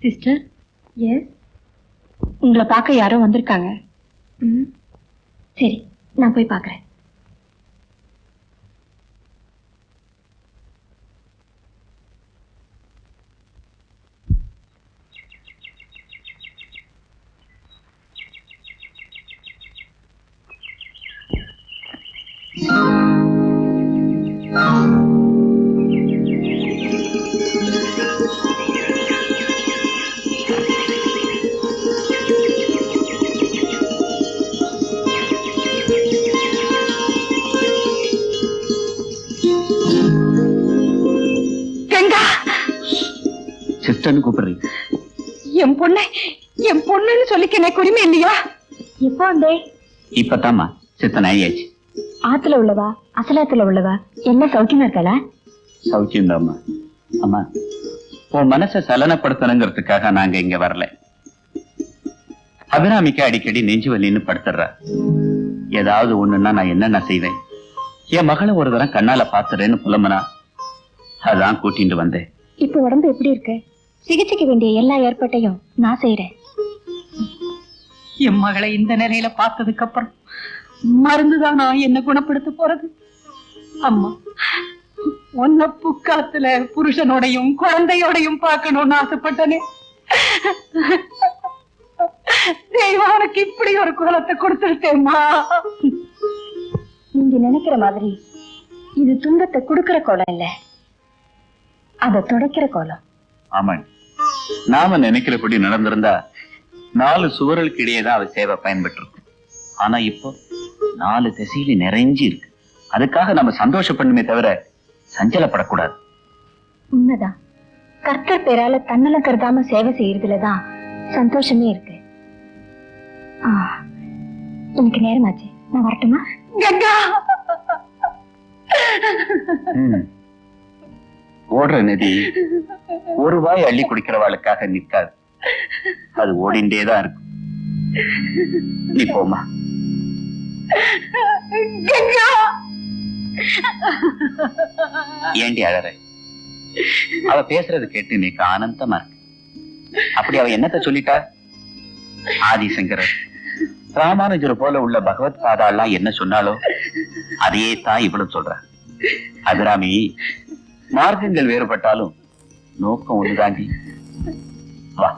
Sister, S, உங்களை பார்க்க யாரோ வந்திருக்காங்க. சரி, நான் போய் பார்க்குறேன். கூப்பிடுறீங்க? என் பொண்ணுன்னு சொல்லிக்க எனக்கு உரிமை இல்லையா? எப்போ வந்தே? இப்பதாம்மா சித்தன் ஆயாச்சு. ஆத்துல உள்ளவா அசலாத்துல உள்ளவா என்ன சௌக்கியமா இருக்காளா? சௌக்கியம் தாம்மா. அம்மா, உன் மனசை சலனப்படுத்தணுங்கிறதுக்காக நாங்க இங்க வரல. அபிராமிக்கு அடிக்கடி நெஞ்சு வலின்னு படுத்துறா. ஏதாவது ஒண்ணுன்னா நான் என்னென்ன செய்வேன். என் மகளை ஒரு தரம் கண்ணால பாத்துறேன்னு புலம்பனா, அதான் கூட்டிட்டு வந்தேன். இப்ப உடம்பு எப்படி இருக்கு? சிகிச்சைக்கு வேண்டிய எல்லா ஏற்பாட்டையும் நான் செய்யறேன். என் மகளை இந்த நிலையில பார்த்ததுக்கு அப்புறம் மருந்துதான் நான் என்ன குணப்படுத்த போறது? அம்மா, ஒன்ன புக்காத்துல புருஷனோடையும் குழந்தையோடையும் பார்க்கணும்னு ஆசைப்பட்டனே. தெய்வானுக்கு இப்படி ஒரு குலத்தை கொடுத்துருத்தேம்மா. நீங்க நினைக்கிற மாதிரி இது துன்பத்தை கொடுக்கிற கோலம் இல்ல, அதை துடைக்கிற கோலம். ஆமாங்க, நாம நினைக்கிறபடி நடந்திருந்தா 4 சுவர்களுக்கு இடையே தான் அவ சேவை பயன்பட்டு இருக்கும். ஆனா இப்போ 4 திசையில நிறைஞ்சி இருக்கு. அதுக்காக நம்ம சந்தோஷப்படணுமே தவிர சஞ்சலப்படக்கூடாது. உண்மைதான். கர்த்தர் பேரால தன்னலம் கருதாம சேவை செய்யறதுலதான் சந்தோஷமே இருக்கு. எனக்கு நேரமாச்சு, நான் வரட்டுமா? கங்கா, ஓடுற நதி ஒரு வாய் அள்ளி குடிக்கிறவாளுக்காக நிற்காது, அது ஓடிண்டேதான் இருக்கும். நீ போமா. ஏண்டி அழற? அவ பேசுறது கேட்டு இன்னைக்கு ஆனந்தமா இருக்கு. அப்படி அவ என்னத்த சொல்லிட்டா? ஆதிசங்கரர், ராமானுஜர் போல உள்ள பகவத் பாதாலாம் என்ன சொன்னாலோ அதையே தான் இவ்வளவு சொல்ற. அபிராமி, மார்க்கங்கள் வேறுபட்டாலும் நோக்கம் ஒண்ணுதாண்டி. வா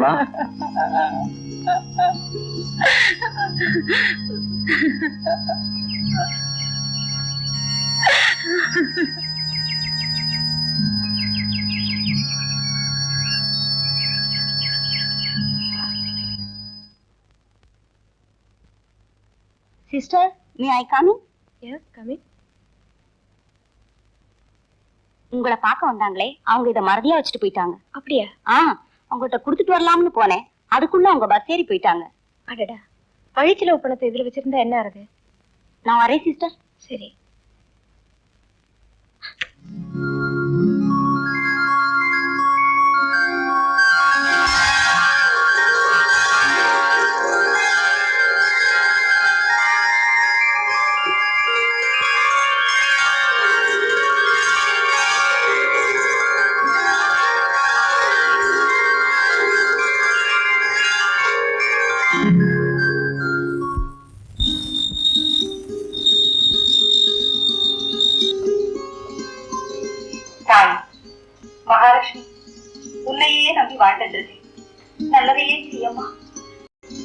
வா. Sister, may I come in? Yes, come in. உங்களை பார்க்க வந்தாங்களே, அவங்க இதை மறதியா வச்சுட்டு போயிட்டாங்க. அப்படியா? அவங்ககிட்ட கொடுத்துட்டு வரலாம்னு போனேன், அதுக்குள்ள அவங்க பஸ் ஏறி போயிட்டாங்க. அடடா, பழிச்சிலவு பணத்தை இதுல வச்சிருந்தா என்ன ஆகுது? நான் வரேன் சிஸ்டர். சரி. மகாலட்சுமி, உன்னையே நம்பி வாழ்ந்துட்டு இருக்கேன். நல்லதையே செய்யம்மா.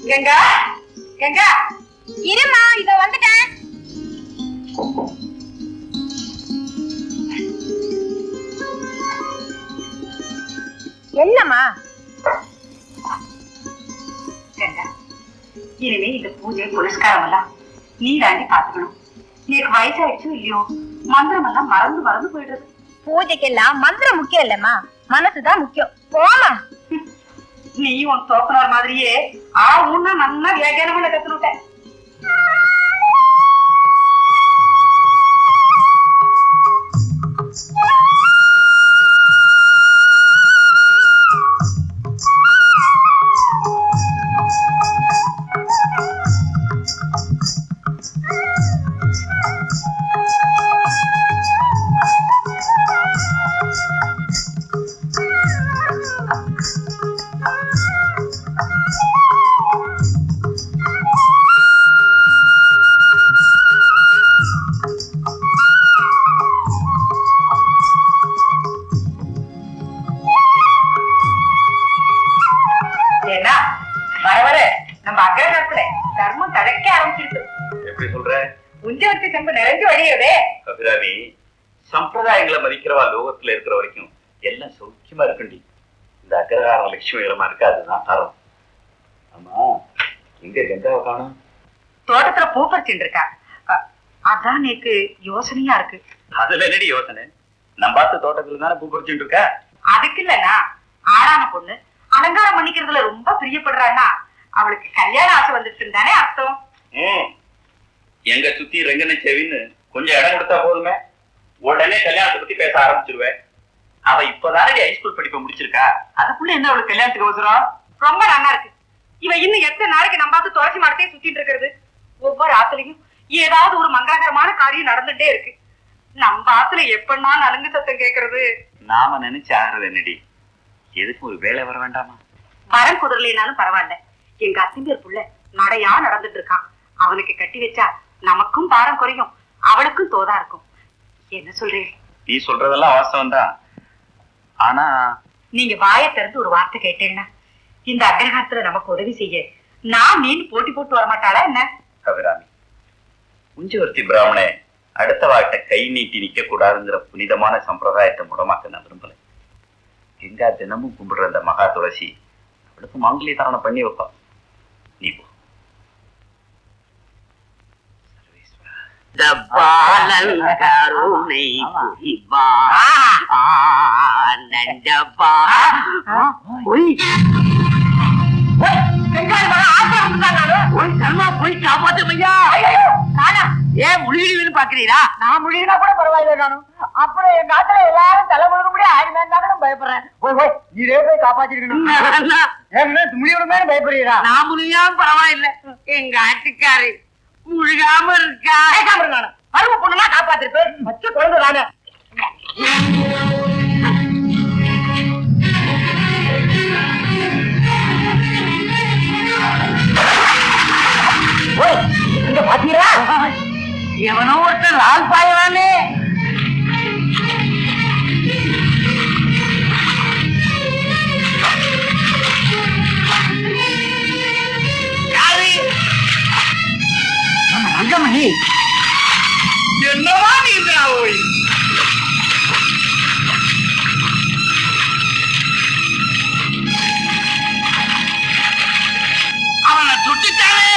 கங்கா, கங்கா, இருமா, இத வந்துட்டேன். என்னம்மா? கங்கா, இனிமே இந்த பூஜை புரஸ்காரம் எல்லாம் நீ தாண்டி பாத்துக்கணும். நீக்கு வயசாயிடுச்சு இல்லையோ, மந்திரம் எல்லாம் மறந்து மறந்து போயிடுறது. பூஜைக்கெல்லாம் மந்திரம் முக்கியம் இல்லம்மா, மனசுதான் முக்கியம். போமா. நீ உன் தோப்பனார் மாதிரியே ஊன்னா நல்லா வியாக்கியானமா கத்துனுட்ட. அக்ரஹாரத்துல தர்மம் தழைக்க ஆரம்பிச்சிருக்கு. எப்படி சொல்ற? உஞ்சவர்த்தி செம்பு நிறைஞ்சு வழியுறதே. அபிராமி, சம்பிரதாயங்களை மதிக்கிறவா லோகத்துல இருக்கிற வரைக்கும் எல்லாம் சௌக்கியமா இருக்குண்டி. இந்த அக்ரஹாரம் லட்சுமி இடமா இருக்கு, அதுதான் தரம். ஆமா, எங்க கங்காவை காணும்? தோட்டத்துல பூ பறிச்சுட்டு இருக்கா. அதான் எனக்கு யோசனையா இருக்கு. அதுல என்னடி யோசனை? நம்ம பார்த்து தோட்டத்துல தானே பூ பறிச்சுட்டு இருக்கா. அதுக்கு இல்லன்னா ஆளான பொண்ணு அலங்காரம் பண்ணிக்கிறதுல ரொம்ப பிரியப்படுறான்னா அவளுக்கு கல்யாண ஆசை வந்துருச்சுன்னு தானே அர்த்தம். எங்க சுத்தி ரெங்கனை செவின்னு கொஞ்சம் இடம் கொடுத்தா போதுமே, உடனே கல்யாணத்தை பத்தி பேச ஆரம்பிச்சிருவேன். அவ இப்பதானே ஹைஸ்கூல் படிப்பை முடிச்சிருக்கா, அதுக்குள்ள என்ன அவளுக்கு கல்யாணத்துக்கு அவசரம்? ரொம்ப நல்லா இருக்கு. இவ இன்னும் எத்தனை நாளைக்கு நம்ம பார்த்து துளசி மரத்தையே சுத்திட்டு இருக்கிறது? ஒவ்வொரு ஆத்துலயும் ஏதாவது ஒரு மங்களகரமான காரியம் நடந்துட்டே இருக்கு. நம்ம ஆத்துல எப்பன்னா நலுங்கு சத்தம் கேக்குறது? நாம நினைச்சு ஆகிறது என்னடி, எதுக்கு ஒரு வேலை வர வேண்டாமா? மரம் குதிரலைனாலும் பரவாயில்ல, எங்க அத்திம்பேர் புள்ள நடையா நடந்துட்டு இருக்கான். அவனுக்கு கட்டி வச்சா நமக்கும் பாரம் குறையும், அவளுக்கும் தோதா இருக்கும். என்ன சொல்றீங்க? நீ சொல்றதெல்லாம் வாஸ்தவம் தான். ஆனா நீங்க வாயை திறந்து ஒரு வார்த்தை கேட்டேன்னா இந்த அக்ரஹாரத்துல நமக்கு உதவி செய்ய நான் மீன் போட்டி போட்டு வரமாட்டாளா என்ன? அபிராமி, உஞ்சவர்த்தி பிராமணே அடுத்த வாழ்க்கை கை நீட்டி நிக்க கூடாதுங்கிற புனிதமான சம்பிரதாயத்தை முடமாக்க நான் விரும்பல. எங்க தினமும் கும்பிடுற அந்த மகா துளசி அவளுக்கு மாங்கல்ய தாரணம் பண்ணி வைப்பா. நீ போ. கருணை போய் காப்பாத்துமையா. ஏன் முழுகிடுன்னு பாக்குறீங்களா? நான் முடியுனா கூட பரவாயில்ல. நானும் அப்புறம் என் நாட்டுல எல்லாரும் தலை முழுக்க முடியாது ஆயிடுமே பயப்படுறேன். இதே போய் காப்பாத்திருக்கணும். முடிவுமே பயப்படுறீங்களா? நான் முழுகாம பரவாயில்ல, எங்க ஆட்டுக்காரு முழுகாம இருக்கா. அருவ பொண்ணுனா காப்பாத்திருப்பேன். மச்ச குழந்தை தானே. இங்க பாத்தீங்களா? எவனோ ஒருத்தர் லால் பாயவானே. ரங்கமணி என்னவா நீ ஓய்? அவனை சுட்டுட்டானே.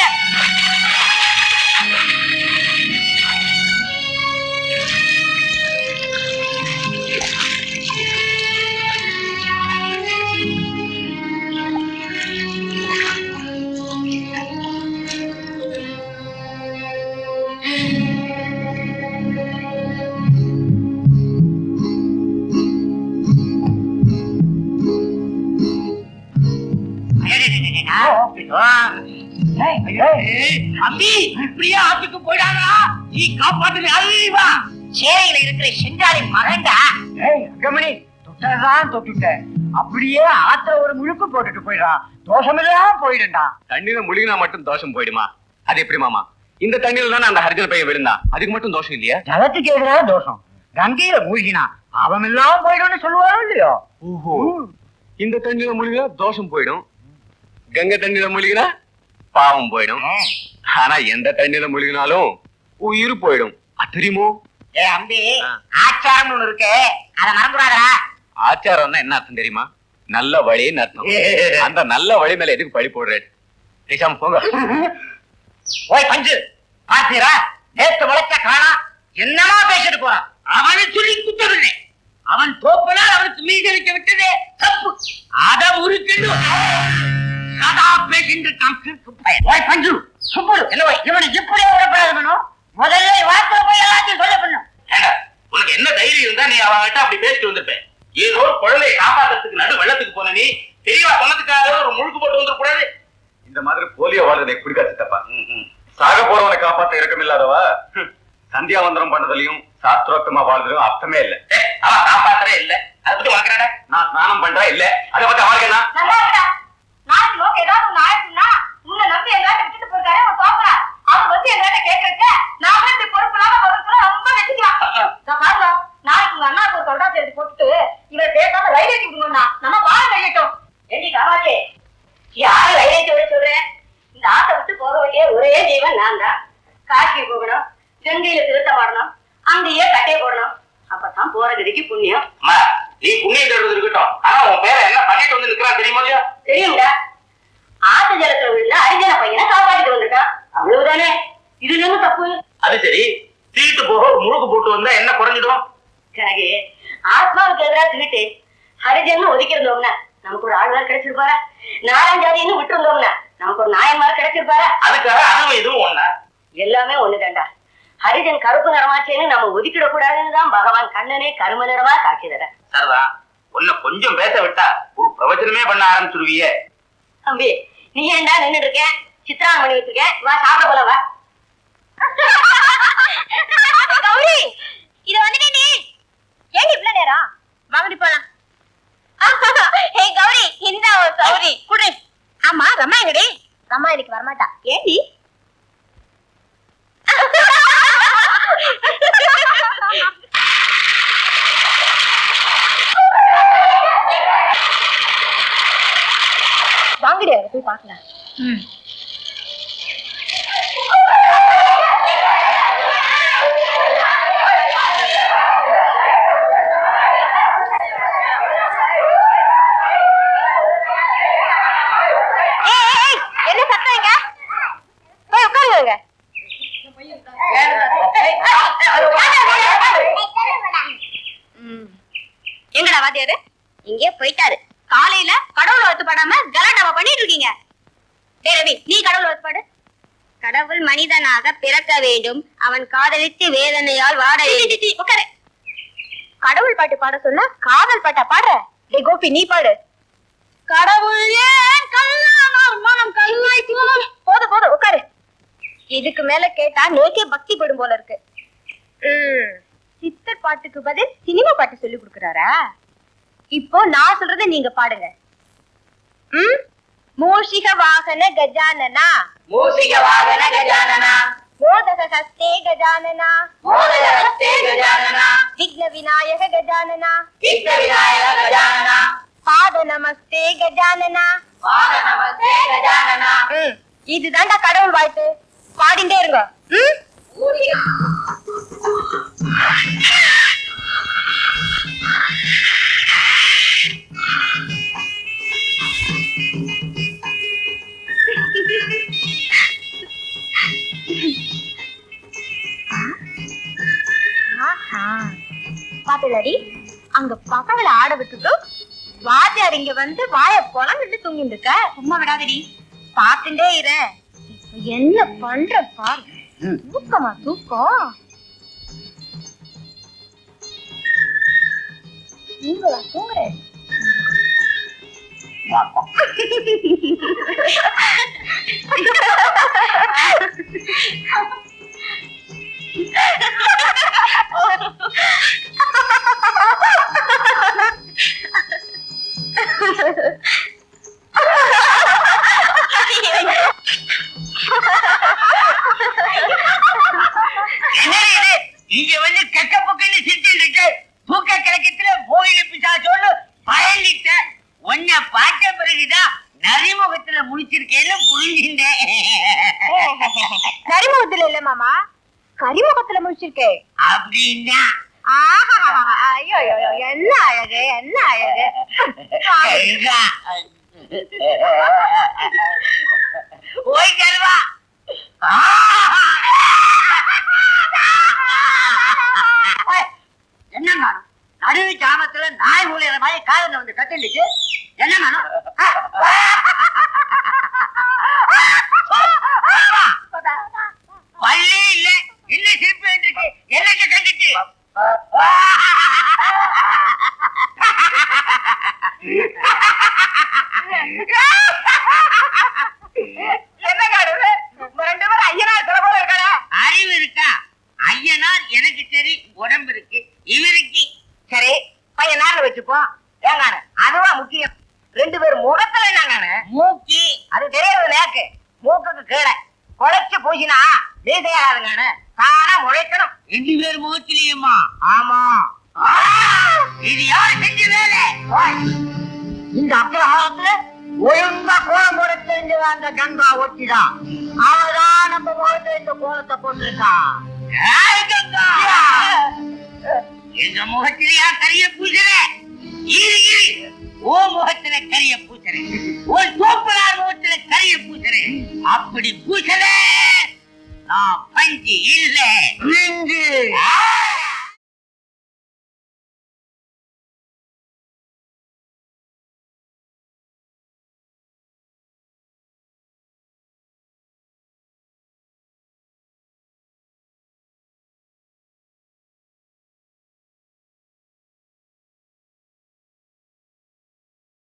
அம்பி இப்படியே ஆத்துக்கு போயிடாங்களா? நீ காப்பாத்து. அறிவா சேரையில இருக்கிற செஞ்சாலி மகன்டா. ரங்கமணி தொட்டதான் தொட்டுட்டேன், அப்படியே ஆத்துல ஒரு முழுக்கு போட்டுட்டு போயிடான். தோஷமெல்லாம் போயிடுண்டா. தண்ணியில முழுகினா மட்டும் தோஷம் போயிடுமா? அது எப்படி மாமா? இந்த தண்ணியில தானே அந்த ஹரிஜன பையன் விழுந்தான், அதுக்கு மட்டும் தோஷம் இல்லையா? ஜலத்துக்கு எதிராக தோஷம். கங்கையில மூழ்கினா அவன் எல்லாம் போயிடும்னு சொல்லுவாரோ இல்லையோ? ஓஹோ, இந்த தண்ணியில முழுகினா தோஷம் போயிடும், கங்கை தண்ணியில முழுகினா பாவம் போயிடும். ஆனா எந்த தண்ணியில முழுகினாலும் உயிர் போயிடும், அது தெரியுமோ? ஏ அம்பி, ஆச்சாரம் ஒண்ணு இருக்கு, அத மறந்துடாதா. ஆச்சாரம்னா என்ன அர்த்தம் தெரியுமா? நல்ல வழின்னு அர்த்தம். அந்த நல்ல வழி மேல எதுக்கு பழி போடுறேன்? பேசாம போங்க. ஓய் பஞ்சு, பாத்தீரா நேத்து முளைச்ச காணா என்னமா பேசிட்டு போறான். அவனை சொல்லி குத்தவில்லை, அவன் தோப்பனால் அவனுக்கு மீது வைக்க விட்டதே தப்பு. அத முறுக்கிட்டு சதா பேசிட்டு ஓய் பஞ்சு சுப்புடு, என்ன இவனை இப்படி விடப்படாதவனும் முதல்ல வார்த்தை போய் எல்லாத்தையும் சொல்ல பண்ணும். உனக்கு என்ன தைரியம் இருந்தா நீ அவன்கிட்ட அப்படி பேசிட்டு வந்திருப்பேன். ஏதோ ஒரு குழந்தையை காப்பாத்துறதுக்கு நடு வெள்ளத்துக்கு போன நீ தெரியவா சொன்னதுக்காக ஒரு முழுக்கு போட்டு வந்துடக்கூடாது. இந்த மாதிரி போலியோ வாழ்றது எனக்கு பிடிக்காது தப்பா. சாக போறவனை காப்பாத்த இறக்கம் இல்லாதவா சந்தியாவந்தனம் பண்ணதுலயும் சாஸ்திரோக்தமா வாழ்றதுலயும் அர்த்தமே இல்ல. அவன் காப்பாத்துறே இல்ல, அதை பத்தி வளர்க்கிறானே. நான் ஸ்நானம் பண்றேன் இல்ல, அதை பத்தி அவளுக்கு என்ன? நல்லா இருக்கா? நாளைக்கு நோக்கு ஏதாவது ஒண்ணு ஆயிடுச்சுன்னா உன்னை நம்பி எங்காட்ட விட்டுட்டு போயிருக்காரு அவன் தோப்புறா. அவன் வந்து எங்காட்ட கேட்கறதுக்கு நாம இப்படி பொறுப்பு இல்லாம பொறுப்புல ரொம்ப வச்சுக்கலாம். நான் பாருங்க, நாளைக்கு உங்க அண்ணாக்கு ஒரு தொண்டா தேடி போட்டுட்டு இவரை பேசாம ரயில் ஏற்றி விடணும்னா நம்ம பாடம் கழியட்டும். என்னி காமாச்சே, யாரு ரயில் ஏற்றி விட சொல்றேன்? இந்த அங்கேயே கட்டையை போடணும். அப்பதான் போற கதிக்கு புண்ணியம். நீ புண்ணியம் தேடுறது இருக்கட்டும், ஆனா உன் பேரை என்ன பண்ணிட்டு வந்து நிக்கிறான் தெரியுமா இல்லையா? தெரியுங்களா? ஆத்து ஜலத்துல விழுந்த அரிஜன பையனை காப்பாற்றிட்டு வந்துட்டான், அவ்வளவுதானே. இது என்ன தப்பு? அது சரி, தீட்டு போக ஒரு முறுக்கு போட்டு வந்தா என்ன குறைஞ்சிடும்? கனகு, ஆத்மாவுக்கு எதிராக திருட்டு ஹரிஜன் ஒதுக்கி இருந்தோம்னா நமக்கு ஒரு ஆழ்வார் கிடைச்சிருப்பாரா? நாராயணாதின்னு விட்டு இருந்தோம்னா நமக்கு ஒரு நாயன்மார் கிடைச்சிருப்பாரா? அதுக்காக அதுவும் இதுவும் ஒண்ணா? எல்லாமே ஒண்ணுதான்டா. ஹரிஜன் கருப்பு நிறமாச்சேன்னு நம்ம ஒதுக்கிட கூடாதுன்னு தான் பகவான் கண்ணனே கரும நிறமா காட்சி தர. சரிதான், உன்னை கொஞ்சம் பேச விட்டா ஒரு பிரவச்சனமே பண்ண ஆரம்பிச்சிருவியே. தம்பி, நீ ஏன்டா நின்னுட்டு இருக்க? சித்திரான் பண்ணி வச்சிருக்கேன், வா சாப்பிட போல வா. கௌரி, இத வந்துட்டே நீ ஏன் இவ்வளவு நேரம்? வாங்கடி போலாம். ஏய் கௌரி, இந்த ஒரு சௌரி குடு. ஆமா, ரம்மா எங்கடி? ரம்மா இன்னைக்கு வரமாட்டா. ஏண்டி? வாங்கடி, அங்க போய் பாக்கலாம். என்ன சத்தங்க? போய் உட்காருங்க. எங்கடா வாத்தியாரு? இங்கே போயிட்டாரு. காலையில கடவுள் வாழ்த்து பாடாம கலாட்டாவா பண்ணிட்டு இருக்கீங்க. டேய் ரவி, நீ கடவுள் வாழ்த்து பாடு. கடவுள் மனிதனாக பிறக்க வேண்டும், அவன் காதலித்து வேதனையால் வாட வேண்டும். உட்காரு. கடவுள் பாட்டு பாட சொன்னா காதல் பாட்டா பாடுற? டேய் கோபி, நீ பாடு. கடவுள் ஏன் கல்லானார் மனம் கல்லாய் தூணும். போதும் போதும், உட்காரு. இதுக்கு மேல கேட்டா நேக்கே பக்தி படும் போல இருக்கு. சித்தர் பாட்டுக்கு பதில் சினிமா பாட்டு சொல்லி கொடுக்கறாரா? இப்போ நான் சொல்றத நீங்க பாடுங்க. மூஷிக வாகன கஜானனா, மூஷிக வாகன கஜானனா, மோதக ஹஸ்தே கஜானனா, மோதக ஹஸ்தே கஜானனா, விக்ன விநாயக கஜானனா, விக்ன விநாயக கஜானனா, பாத நமஸ்தே கஜானனா, பாத நமஸ்தே கஜானனா. இதுதான்டா கடவுள் வாழ்த்து. பாடிட்டே இருங்க. பாத்தலடி, அங்க பசங்களை ஆட விட்டுட்டு வாத்தியார் இங்க வந்து வாய பொழந்துட்டு தூங்கிட்டு இருக்க. சும்மா விடாதடி, பாத்துட்டே இரு. என்ன பண்ற பாரு. தூக்கமா தூக்கம்? நீங்களா தூங்குற? இங்க வந்து கெட்ட பக்கம் சிரிச்சு தூக்க கிழக்கத்துல கோயில பிசாச்சோன்னு பயந்துட்ட. உன்னை பார்த்த பிறகுதான் நரிமுகத்துல முடிச்சிருக்கேன்னு புரிஞ்சுட்டேன். நரிமுகத்துல இல்ல மாமா, கரிமுகத்துல முடிச்சிருக்கேன். அப்படின்னா ஐயோ என்ன அழகு, என்ன அழகு. ஓய் கருவா, என்ன காணும்? நடுவு கிராமத்துல நாய் ஊழியற மாதிரி காலங்க வந்து கட்டிட்டு என்ன காணும்? பள்ளி இல்ல, என்ன சிரிப்பு இருக்கு? என்னங்க கண்டிச்சு என்ன காடு? ரெண்டு பேரும் ஐயனார் சில போல இருக்காரா? அறிவு இருக்கா? ஐயனார் எனக்கு சரி, உடம்பு இருக்கு, இவருக்கு சரி. பையனார் வச்சுப்போம். ஏங்கானு அதுவா முக்கியம். ரெண்டு பேரும் முகத்துல என்னங்கானு? மூக்கி. அது தெரியாது நேக்கு. மூக்குக்கு கீழே குழைச்சு பூசினா வீசையாதுங்கானு தானா முளைக்கணும். ரெண்டு பேர் மூச்சிலியுமா? ஆமா. இது யாரு செஞ்ச வேலை? இந்த அக்கிரகாரத்துல ஒழுங்கா கோலம் போட தெரிஞ்சதா அந்த கங்கா ஒட்டிதான். அவதான் நம்ம முகத்துல இந்த கோலத்தை போட்டிருக்கா. எங்க முகத்திலேயா கரிய பூசற ஓ முகத்துல கரிய பூசற ஒரு தோப்பனார் முகத்துல கரிய பூசற அப்படி பூசற நான் பஞ்சு இல்ல